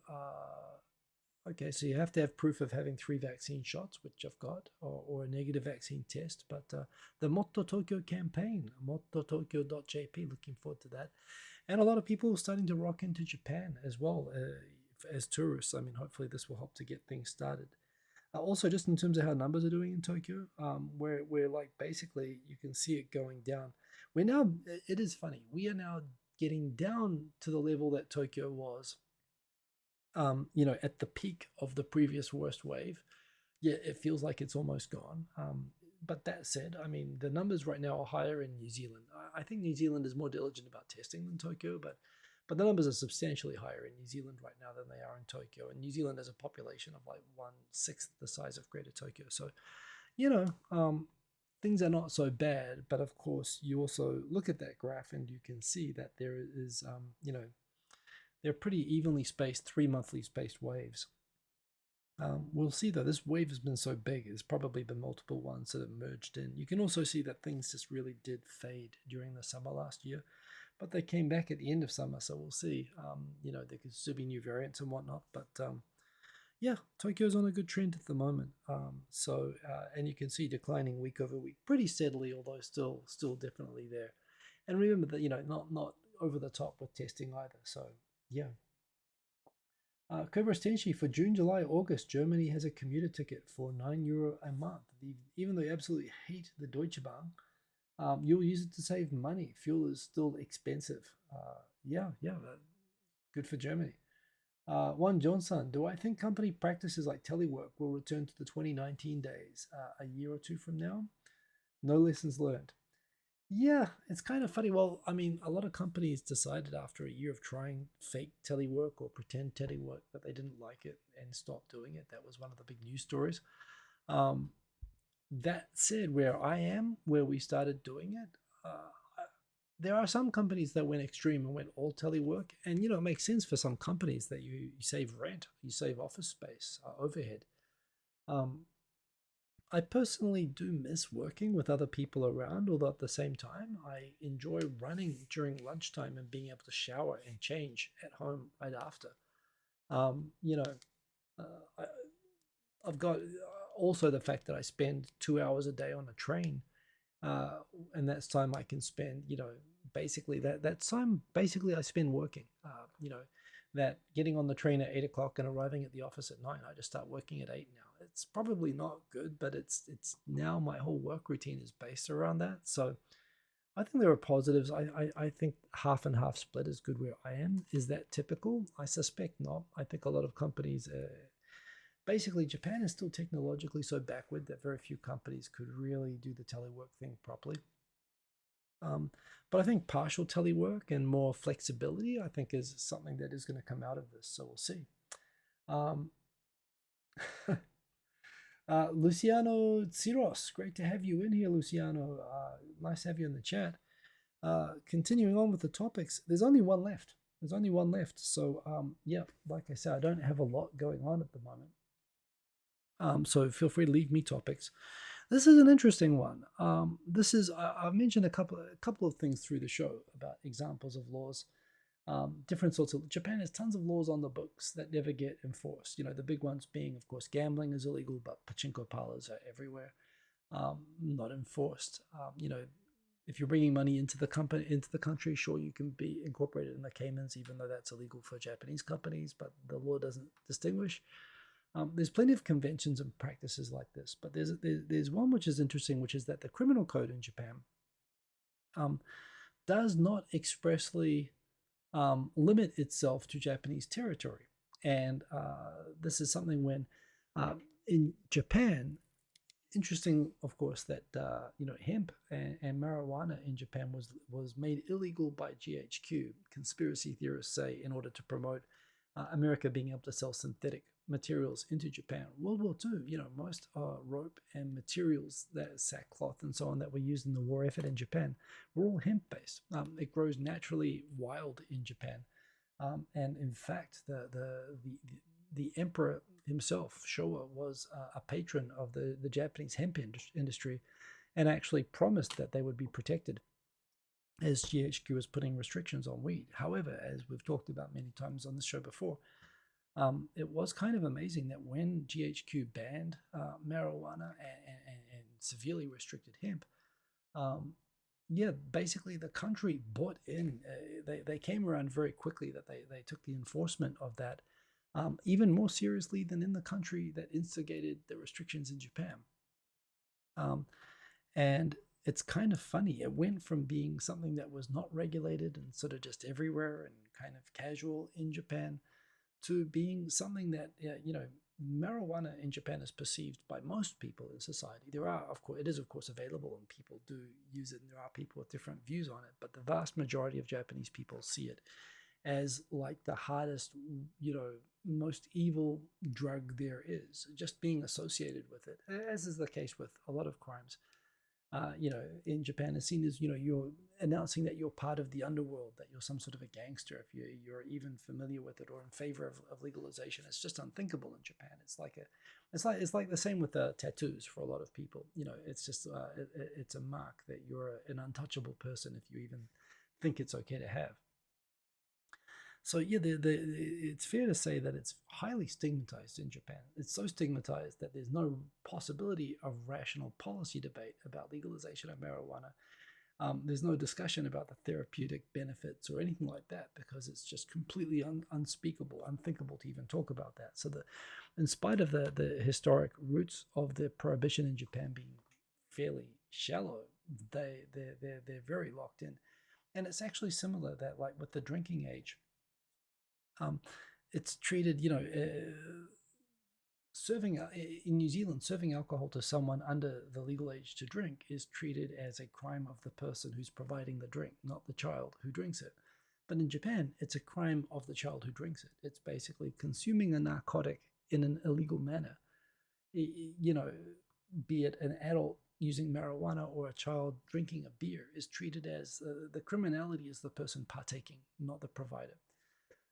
Okay, so you have to have proof of having 3 vaccine shots, which I've got, or a negative vaccine test. But the Motto Tokyo campaign, mottotokyo.jp, looking forward to that. And a lot of people are starting to rock into Japan as well as tourists. I mean, hopefully this will help to get things started. Also, just in terms of how numbers are doing in Tokyo, where like basically you can see it going down. We're now, it is funny, we are now getting down to the level that Tokyo was, at the peak of the previous worst wave. Yeah, it feels like it's almost gone. But that said, I mean, the numbers right now are higher in New Zealand. I think New Zealand is more diligent about testing than Tokyo, but the numbers are substantially higher in New Zealand right now than they are in Tokyo. And New Zealand has a population of like 1/6 the size of Greater Tokyo. So, you know, um, things are not so bad. But of course, you also look at that graph and you can see that there is, they're pretty evenly spaced, 3 monthly spaced waves. We'll see though, this wave has been so big, there's probably been multiple ones that have merged in. You can also see that things just really did fade during the summer last year, but they came back at the end of summer, so we'll see. There could still be new variants and whatnot, but yeah, Tokyo's on a good trend at the moment. And you can see declining week over week pretty steadily, although still definitely there. And remember that, not over the top with testing either. So yeah. Cobra Tenshi, for June, July, August, Germany has a commuter ticket for €9 a month. Even though you absolutely hate the Deutsche Bahn, you'll use it to save money. Fuel is still expensive. Yeah, good for Germany. One Johnson, do I think company practices like telework will return to the 2019 days a year or two from now? No lessons learned. Yeah, it's kind of funny. Well, I mean, a lot of companies decided after a year of trying fake telework or pretend telework that they didn't like it and stopped doing it. That was one of the big news stories. Um, that said, where I am, where we started doing it, there are some companies that went extreme and went all telework. And, it makes sense for some companies that you save rent, you save office space, overhead. Um, I personally do miss working with other people around, although at the same time, I enjoy running during lunchtime and being able to shower and change at home right after. Um, you know, I, I've got also the fact that I spend 2 hours a day on a train, uh, and that's time I can spend, basically that's time basically I spend working. That getting on the train at 8 o'clock and arriving at the office at 9. I just start working at 8 now. It's probably not good, but it's now my whole work routine is based around that. So I think there are positives. I think half and half split is good where I am. Is that typical? I suspect not. I think a lot of companies, basically, Japan is still technologically so backward that very few companies could really do the telework thing properly. Um, but I think partial telework and more flexibility, I think, is something that is going to come out of this. So we'll see. Um, Luciano Tsiros, great to have you in here, Luciano. Nice to have you in the chat. Continuing on with the topics, there's only one left. There's only one left. So, yeah, like I said, I don't have a lot going on at the moment. So feel free to leave me topics. This is an interesting one. This is I've mentioned a couple of things through the show about examples of laws. Different sorts of Japan has tons of laws on the books that never get enforced. The big ones being, of course, gambling is illegal, but pachinko parlors are everywhere, not enforced. If you're bringing money into the country, sure you can be incorporated in the Caymans, even though that's illegal for Japanese companies, but the law doesn't distinguish. There's plenty of conventions and practices like this, but there's one which is interesting, which is that the criminal code in Japan um, does not expressly limit itself to Japanese territory. And this is something when in Japan, interesting, of course, that hemp and marijuana in Japan was made illegal by GHQ. Conspiracy theorists say in order to promote America being able to sell synthetic materials into Japan. World War II, most rope and materials, that sackcloth and so on, that were used in the war effort in Japan were all hemp based. It grows naturally wild in Japan, and in fact, the emperor himself, Showa, was a patron of the Japanese hemp industry, and actually promised that they would be protected as GHQ was putting restrictions on weed. However, as we've talked about many times on this show before, it was kind of amazing that when GHQ banned marijuana and severely restricted hemp, um, yeah, basically the country bought in. They came around very quickly that they took the enforcement of that even more seriously than in the country that instigated the restrictions in Japan. Um, and it's kind of funny. It went from being something that was not regulated and sort of just everywhere and kind of casual in Japan to being something that, marijuana in Japan is perceived by most people in society. It is of course available and people do use it, and there are people with different views on it, but the vast majority of Japanese people see it as like the hardest, most evil drug there is, just being associated with it, as is the case with a lot of crimes. In Japan, is seen as, you're announcing that you're part of the underworld, that you're some sort of a gangster if you're even familiar with it or in favor of legalization. It's just unthinkable in Japan. It's like the same with the tattoos for a lot of people. It's just it's a mark that you're an untouchable person if you even think it's okay to have. So yeah, it's fair to say that it's highly stigmatized in Japan. It's so stigmatized that there's no possibility of rational policy debate about legalization of marijuana. There's no discussion about the therapeutic benefits or anything like that because it's just completely unspeakable, unthinkable to even talk about that. So in spite of the historic roots of the prohibition in Japan being fairly shallow, they're very locked in. And it's actually similar that, like with the drinking age, um, it's treated, serving in New Zealand, serving alcohol to someone under the legal age to drink is treated as a crime of the person who's providing the drink, not the child who drinks it. But in Japan, it's a crime of the child who drinks it. It's basically consuming a narcotic in an illegal manner. You know, be it an adult using marijuana or a child drinking a beer is treated as the criminality is the person partaking, not the provider.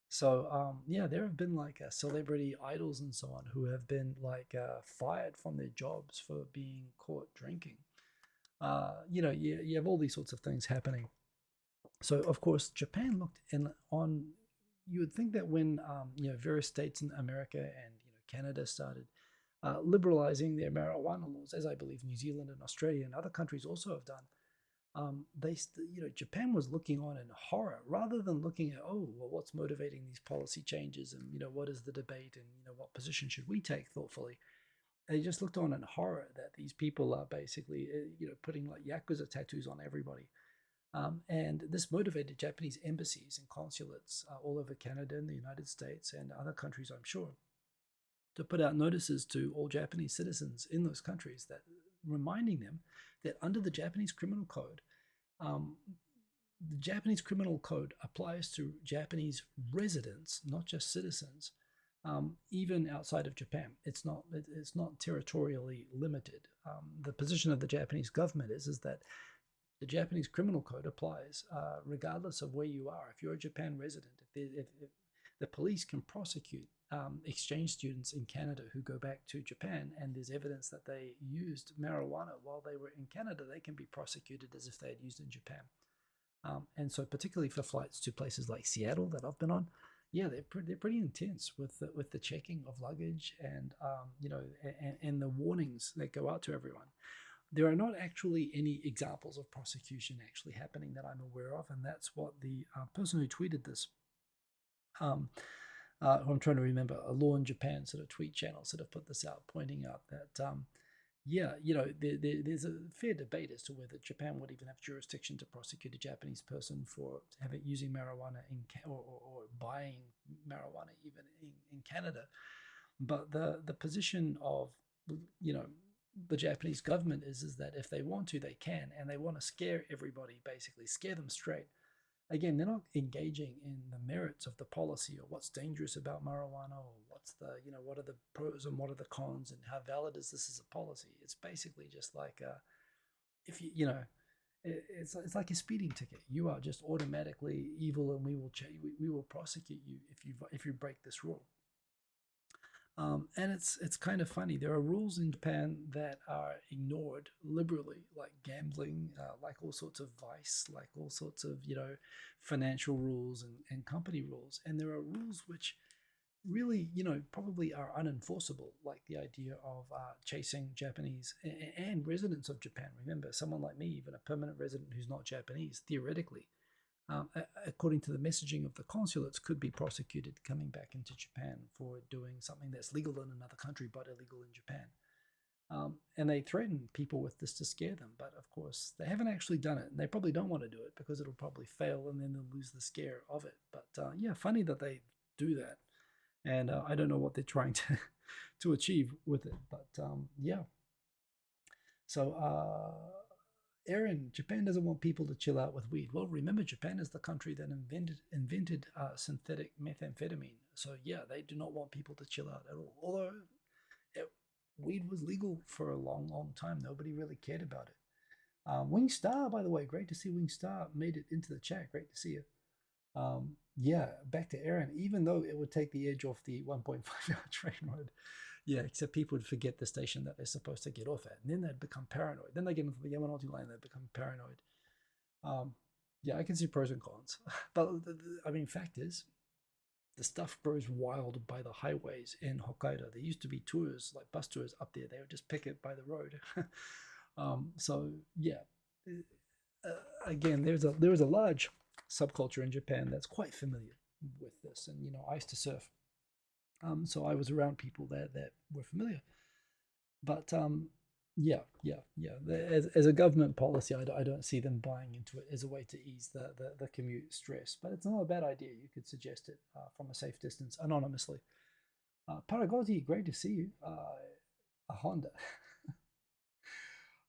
So yeah, there have been like celebrity idols and so on who have been like fired from their jobs for being caught drinking. You have all these sorts of things happening. So of course, Japan looked in on. You would think that when various states in America and Canada started liberalizing their marijuana laws, as I believe New Zealand and Australia and other countries also have done, Japan was looking on in horror rather than looking at, oh, well, what's motivating these policy changes, and what is the debate, and what position should we take thoughtfully. They just looked on in horror that these people are basically putting like yakuza tattoos on everybody. And this motivated Japanese embassies and consulates all over Canada and the United States and other countries, I'm sure, to put out notices to all Japanese citizens in those countries that reminding them that under the Japanese criminal code, um, the Japanese criminal code applies to Japanese residents, not just citizens, even outside of Japan. It's not territorially limited. The position of the Japanese government is that the Japanese criminal code applies regardless of where you are. If you're a Japan resident, if the police can prosecute exchange students in Canada who go back to Japan and there's evidence that they used marijuana while they were in Canada, they can be prosecuted as if they had used it in Japan. And so, particularly for flights to places like Seattle that I've been on, yeah, they're pretty intense with the checking of luggage and and the warnings that go out to everyone. There are not actually any examples of prosecution actually happening that I'm aware of, and that's what the person who tweeted this, um, who I'm trying to remember, a Law in Japan sort of tweet channel sort of put this out, pointing out that yeah, there's a fair debate as to whether Japan would even have jurisdiction to prosecute a Japanese person for having using marijuana or buying marijuana even in Canada. But the position of you know the Japanese government is that if they want to, they can, and they want to scare everybody, basically scare them straight. Again, they're not engaging in the merits of the policy or what's dangerous about marijuana or what's the what are the pros and what are the cons and how valid is this as a policy. It's basically just like if it's like a speeding ticket. You are just automatically evil, and we will prosecute you if you break this rule. And it's kind of funny. There are rules in Japan that are ignored liberally, like gambling, like all sorts of vice, like all sorts of financial rules and company rules. And there are rules which really probably are unenforceable, like the idea of chasing Japanese and residents of Japan. Remember, someone like me, even a permanent resident who's not Japanese, theoretically according to the messaging of the consulates, could be prosecuted coming back into Japan for doing something that's legal in another country but illegal in Japan. And they threaten people with this to scare them, but of course they haven't actually done it, and they probably don't want to do it because it'll probably fail, and then they'll lose the scare of it. But yeah, funny that they do that, and I don't know what they're trying to to achieve with it. But yeah, so Aaron, Japan doesn't want people to chill out with weed. Well, remember, Japan is the country that invented synthetic methamphetamine. So yeah, they do not want people to chill out at all. Although it, weed was legal for a long, long time, nobody really cared about it. Wingstar, by the way, great to see Wingstar made it into the chat. Great to see you. Yeah, back to Aaron. Even though it would take the edge off the 1.5 hour train ride, yeah, except people would forget the station that they're supposed to get off at, and then they'd become paranoid. Then they get into the Yamanote line, they'd become paranoid. Um, yeah, I can see pros and cons, but I mean, fact is, the stuff grows wild by the highways in Hokkaido. There used to be tours, like bus tours up there. They would just pick it by the road. So yeah, again, there is a large subculture in Japan that's quite familiar with this, and I used to surf, so I was around people that were familiar. But yeah, yeah. As a government policy, I don't see them buying into it as a way to ease the commute stress. But it's not a bad idea. You could suggest it from a safe distance anonymously. Paragotti, great to see you. A Honda.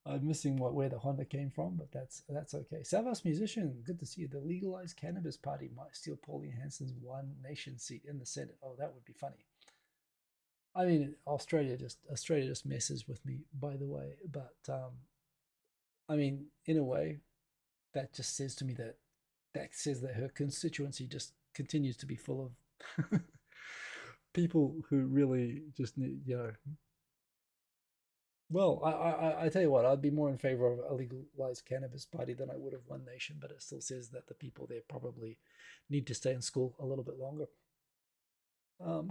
I'm missing where the Honda came from, but that's okay. Savas musician, good to see you. The legalized cannabis party might steal Pauline Hanson's One Nation seat in the Senate. Oh, that would be funny. I mean, Australia just messes with me, by the way. But I mean, in a way, that just says to me that says that her constituency just continues to be full of people who really just need, Well, I tell you what, I'd be more in favor of a legalized cannabis party than I would of One Nation, but it still says that the people there probably need to stay in school a little bit longer.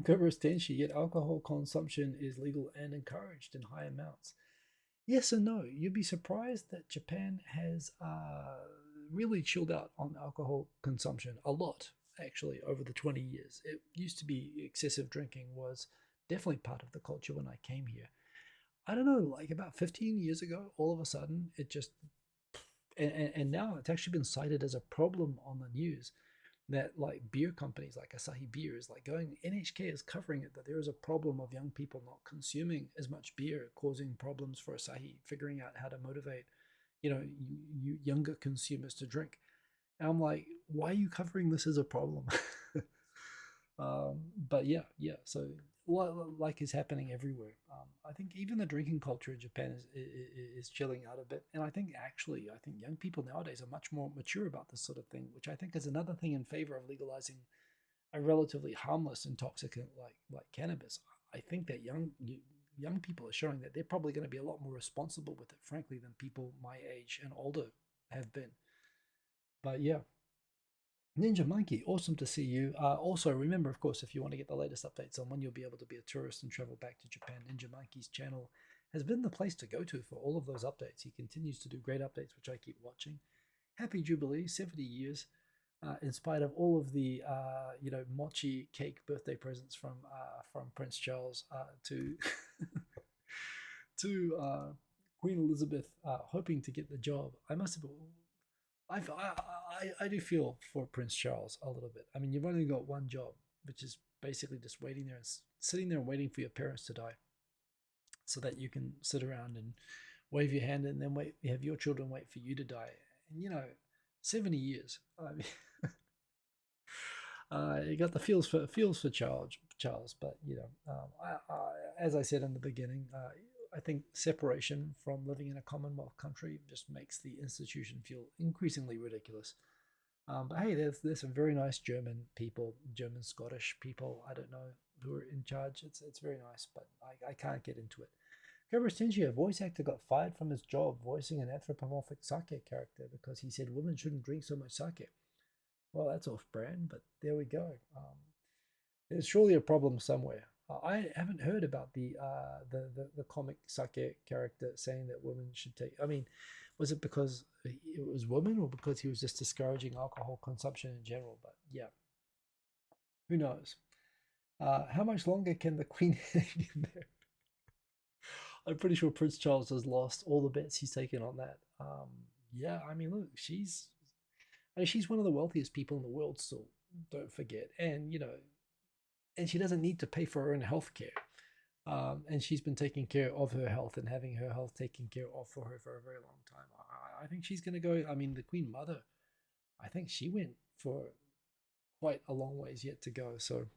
Cobras Tenshi, yet alcohol consumption is legal and encouraged in high amounts. Yes and no. You'd be surprised that Japan has really chilled out on alcohol consumption a lot, actually, over the 20 years. It used to be excessive drinking was definitely part of the culture when I came here. I don't know, like about 15 years ago, all of a sudden, it just, and now it's actually been cited as a problem on the news that like beer companies like Asahi Beer is like going, NHK is covering it, that there is a problem of young people not consuming as much beer, causing problems for Asahi, figuring out how to motivate, younger consumers to drink. And I'm like, why are you covering this as a problem? But yeah, yeah. So like is happening everywhere. I think even the drinking culture in Japan is chilling out a bit, and I think young people nowadays are much more mature about this sort of thing, which I think is another thing in favor of legalizing a relatively harmless intoxicant like cannabis. I think that young people are showing that they're probably going to be a lot more responsible with it, frankly, than people my age and older have been. But yeah, Ninja Monkey, awesome to see you. Also, remember, of course, if you want to get the latest updates on when you'll be able to be a tourist and travel back to Japan, Ninja Monkey's channel has been the place to go to for all of those updates. He continues to do great updates, which I keep watching. Happy Jubilee, 70 years. In spite of all of the mochi cake birthday presents from Prince Charles to to Queen Elizabeth hoping to get the job. I must have. I do feel for Prince Charles a little bit. I mean, you've only got one job, which is basically just waiting there and sitting there and waiting for your parents to die, so that you can sit around and wave your hand and then wait. Have your children wait for you to die. And 70 years. I mean, you got the feels for Charles, but as I said in the beginning, I think separation from living in a Commonwealth country just makes the institution feel increasingly ridiculous. But hey, there's some very nice German people, German Scottish people. I don't know who are in charge. It's very nice, but I can't get into it. Cobra Stingy, a voice actor, got fired from his job voicing an anthropomorphic sake character because he said women shouldn't drink so much sake. Well, that's off brand, but there we go. There's surely a problem somewhere. I haven't heard about the comic sake character saying that women should take. I mean, was it because it was women, or because he was just discouraging alcohol consumption in general? But yeah, who knows? How much longer can the Queen hang in there? I'm pretty sure Prince Charles has lost all the bets he's taken on that. Yeah, I mean, look, she's one of the wealthiest people in the world still. Don't forget, and she doesn't need to pay for her own health care. And she's been taking care of her health and having her health taken care of for her for a very long time. I think she's going to go. I mean, the Queen Mother, I think she went for quite a long ways yet to go. So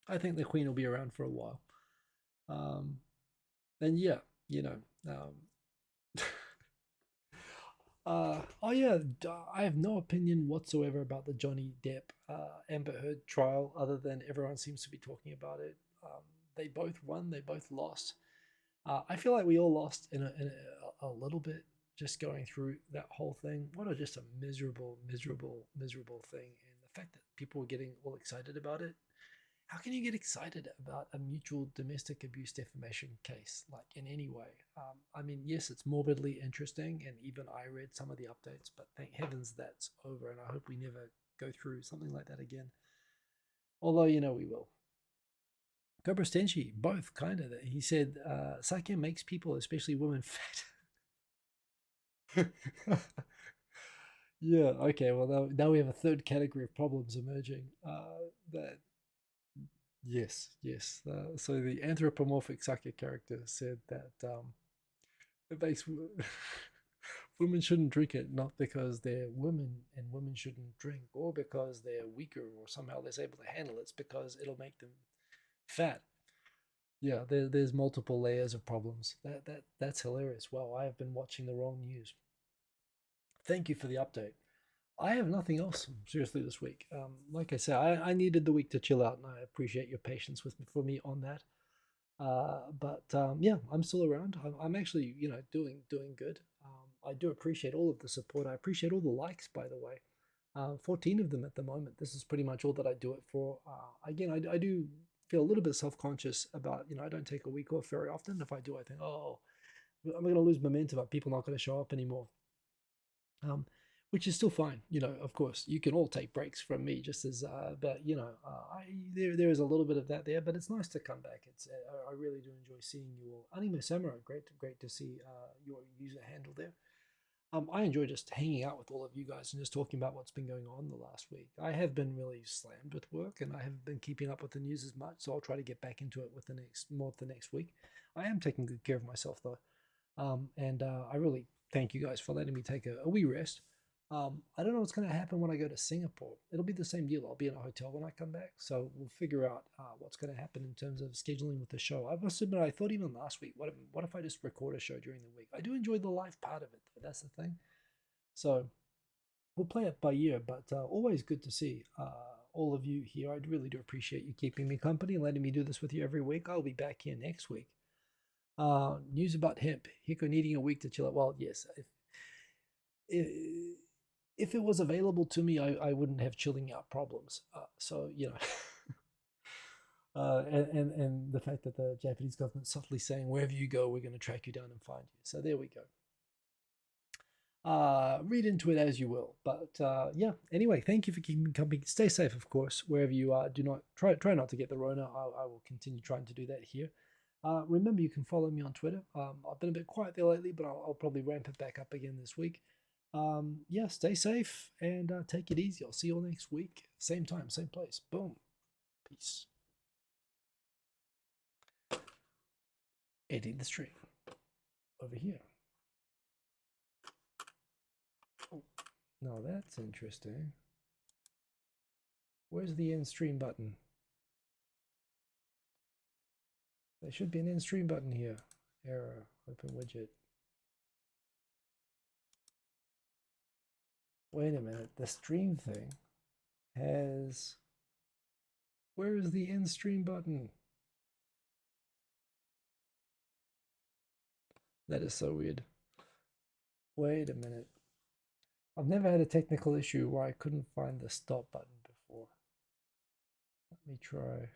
I think the Queen will be around for a while. Um, and yeah, you know, oh yeah, I have no opinion whatsoever about the Johnny Depp Amber Heard trial, other than everyone seems to be talking about it. They both won, they both lost. I feel like we all lost in a little bit just going through that whole thing. What a just a miserable, miserable, miserable thing, and the fact that people were getting all excited about it. How can you get excited about a mutual domestic abuse defamation case, like in any way? I mean, yes, it's morbidly interesting, and even I read some of the updates, but thank heavens that's over, and I hope we never go through something like that again. Although, we will. Cobra Stenchi, both kind of. He said, sake makes people, especially women, fat. Yeah, okay, well, now we have a third category of problems emerging. That Yes, yes. So the anthropomorphic sake character said that it makes women shouldn't drink it, not because they're women and women shouldn't drink, or because they're weaker or somehow less able to handle it. It's because it'll make them fat. Yeah, there's multiple layers of problems. That's hilarious. Wow, I have been watching the wrong news. Thank you for the update. I have nothing else seriously this week. Like I said, I needed the week to chill out, and I appreciate your patience for me on that. But yeah, I'm still around. I'm actually doing good. I do appreciate all of the support. I appreciate all the likes, by the way. 14 of them at the moment. This is pretty much all that I do it for. Again, I do feel a little bit self-conscious about, I don't take a week off very often. If I do, I think, oh, I'm going to lose momentum. Are people not going to show up anymore? um, which is still fine. Of course, you can all take breaks from me, just as, but there is a little bit of that there, but it's nice to come back. I really do enjoy seeing you all. Anime Samurai, great to see your user handle there. I enjoy just hanging out with all of you guys and just talking about what's been going on the last week. I have been really slammed with work, and I haven't been keeping up with the news as much, so I'll try to get back into it with the next week. I am taking good care of myself though. And I really thank you guys for letting me take a wee rest. I don't know what's going to happen when I go to Singapore. It'll be the same deal. I'll be in a hotel when I come back, so we'll figure out what's going to happen in terms of scheduling with the show. I must admit, I thought even last week, what if I just record a show during the week? I do enjoy the live part of it, though. That's the thing. So we'll play it by ear, but always good to see all of you here. I really do appreciate you keeping me company and letting me do this with you every week. I'll be back here next week. News about hemp. Hiko needing a week to chill out. Well, yes. If it was available to me, I wouldn't have chilling out problems. So, you know, and the fact that the Japanese government softly saying, wherever you go, we're going to track you down and find you. So there we go. Read into it as you will. But yeah, anyway, thank you for keeping me company. Stay safe, of course, wherever you are. Do not try not to get the Rona. I will continue trying to do that here. Remember, you can follow me on Twitter. I've been a bit quiet there lately, but I'll probably ramp it back up again this week. Yeah, stay safe and take it easy. I'll see you all next week. Same time, same place. Boom. Peace. Ending the stream over here. Oh, now that's interesting. Where's the end stream button? There should be an end stream button here. Error. Open widget. Wait a minute. The stream thing has... Where is the end stream button? That is so weird. Wait a minute. I've never had a technical issue where I couldn't find the stop button before. Let me try.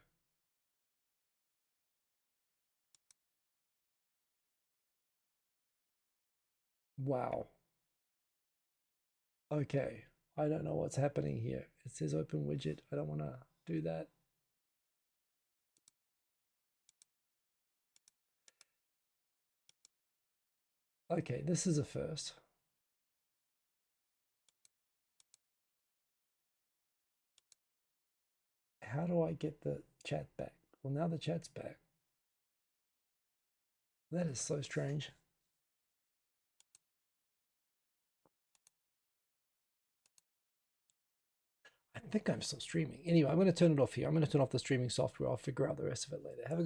Wow. Okay. I don't know what's happening here. It says open widget. I don't want to do that. Okay, this is a first. How do I get the chat back? Well, now the chat's back. That is so strange. I think I'm still streaming. Anyway, I'm going to turn it off here. I'm going to turn off the streaming software. I'll figure out the rest of it later. Have a